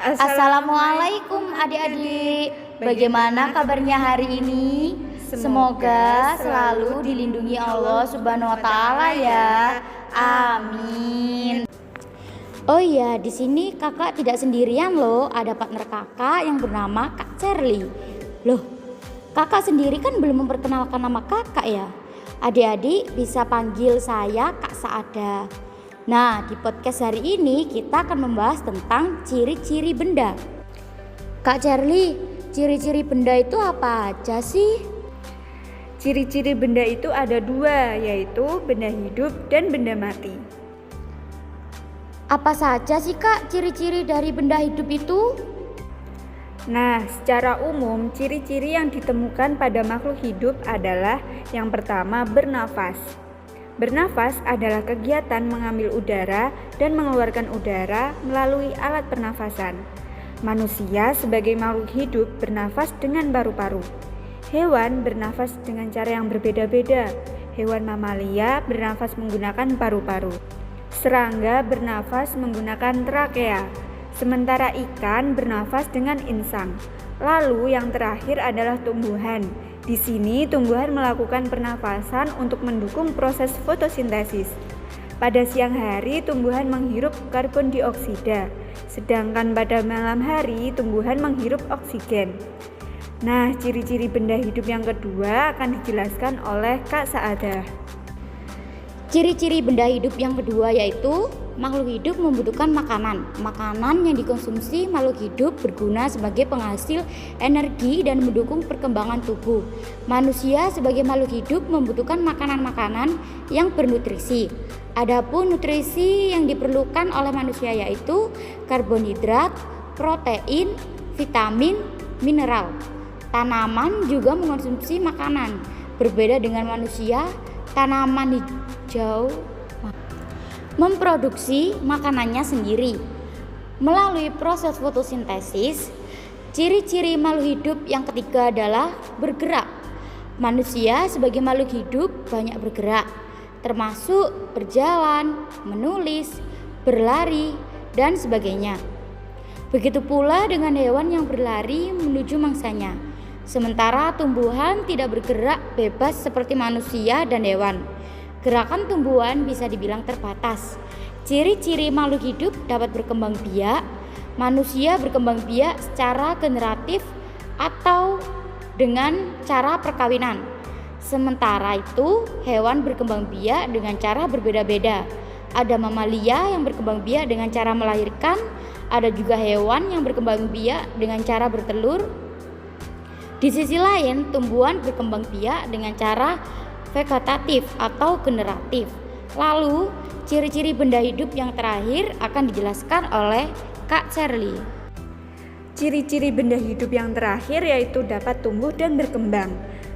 Assalamualaikum adik-adik. Bagaimana kabarnya hari ini? Semoga selalu dilindungi Allah Subhanahu wa taala ya. Amin. Oh iya, di sini kakak tidak sendirian loh. Ada partner kakak yang bernama Kak Cherly. Loh, kakak sendiri kan belum memperkenalkan nama kakak ya. Adik-adik bisa panggil saya Kak Saada. Nah, di podcast hari ini kita akan membahas tentang ciri-ciri benda. Kak Cherly, ciri-ciri benda itu apa aja sih? Ciri-ciri benda itu ada dua, yaitu benda hidup dan benda mati. Apa saja sih Kak ciri-ciri dari benda hidup itu? Nah, secara umum ciri-ciri yang ditemukan pada makhluk hidup adalah yang pertama bernafas. Bernafas adalah kegiatan mengambil udara dan mengeluarkan udara melalui alat pernafasan. Manusia sebagai makhluk hidup bernafas dengan paru-paru. Hewan bernafas dengan cara yang berbeda-beda. Hewan mamalia bernafas menggunakan paru-paru. Serangga bernafas menggunakan trakea. Sementara ikan bernafas dengan insang. Lalu yang terakhir adalah tumbuhan. Di sini tumbuhan melakukan pernafasan untuk mendukung proses fotosintesis. Pada siang hari tumbuhan menghirup karbon dioksida, sedangkan pada malam hari tumbuhan menghirup oksigen. Nah, ciri-ciri benda hidup yang kedua akan dijelaskan oleh Kak Saada. Ciri-ciri benda hidup yang kedua yaitu makhluk hidup membutuhkan makanan. Makanan yang dikonsumsi makhluk hidup berguna sebagai penghasil energi dan mendukung perkembangan tubuh. Manusia sebagai makhluk hidup membutuhkan makanan-makanan yang bernutrisi. Adapun nutrisi yang diperlukan oleh manusia yaitu karbohidrat, protein, vitamin, mineral. Tanaman juga mengonsumsi makanan. Berbeda dengan manusia, tanaman hijau memproduksi makanannya sendiri. Melalui proses fotosintesis, ciri-ciri makhluk hidup yang ketiga adalah bergerak. Manusia sebagai makhluk hidup banyak bergerak, termasuk berjalan, menulis, berlari, dan sebagainya. Begitu pula dengan hewan yang berlari menuju mangsanya. Sementara tumbuhan tidak bergerak bebas seperti manusia dan hewan. Gerakan tumbuhan bisa dibilang terbatas. Ciri-ciri makhluk hidup dapat berkembang biak. Manusia berkembang biak secara generatif atau dengan cara perkawinan. Sementara itu, hewan berkembang biak dengan cara berbeda-beda. Ada mamalia yang berkembang biak dengan cara melahirkan, ada juga hewan yang berkembang biak dengan cara bertelur. Di sisi lain, tumbuhan berkembang biak dengan cara vegetatif atau generatif. Lalu, ciri-ciri benda hidup yang terakhir akan dijelaskan oleh Kak Cherly. Ciri-ciri benda hidup yang terakhir yaitu dapat tumbuh dan berkembang.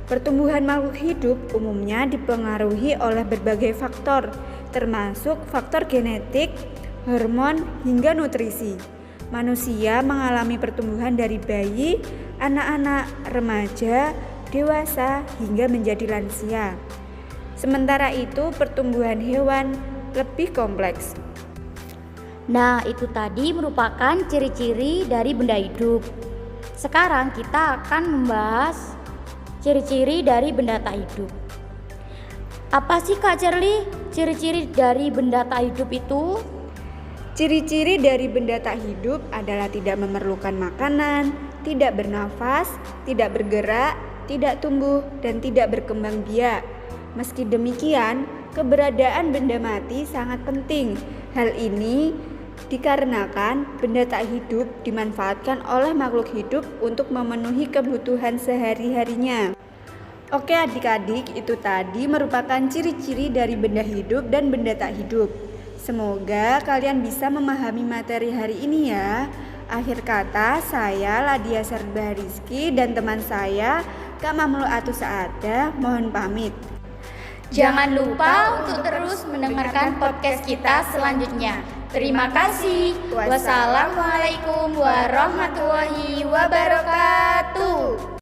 Pertumbuhan makhluk hidup umumnya dipengaruhi oleh berbagai faktor, termasuk faktor genetik, hormon, hingga nutrisi. Manusia mengalami pertumbuhan dari bayi, anak-anak, remaja, dewasa, hingga menjadi lansia. Sementara itu, pertumbuhan hewan lebih kompleks. Nah, itu tadi merupakan ciri-ciri dari benda hidup. Sekarang kita akan membahas ciri-ciri dari benda tak hidup. Apa sih Kak Cherly ciri-ciri dari benda tak hidup itu? Ciri-ciri dari benda tak hidup adalah tidak memerlukan makanan, tidak bernafas, tidak bergerak, tidak tumbuh, dan tidak berkembang biak. Meski demikian, keberadaan benda mati sangat penting. Hal ini dikarenakan benda tak hidup dimanfaatkan oleh makhluk hidup untuk memenuhi kebutuhan sehari-harinya. Oke adik-adik, itu tadi merupakan ciri-ciri dari benda hidup dan benda tak hidup. Semoga kalian bisa memahami materi hari ini ya. Akhir kata, saya Ladia Serba Rizky dan teman saya Kak Mamlu Atus Saada mohon pamit. Jangan lupa untuk terus mendengarkan podcast kita selanjutnya. Terima kasih. Wassalamualaikum warahmatullahi wabarakatuh.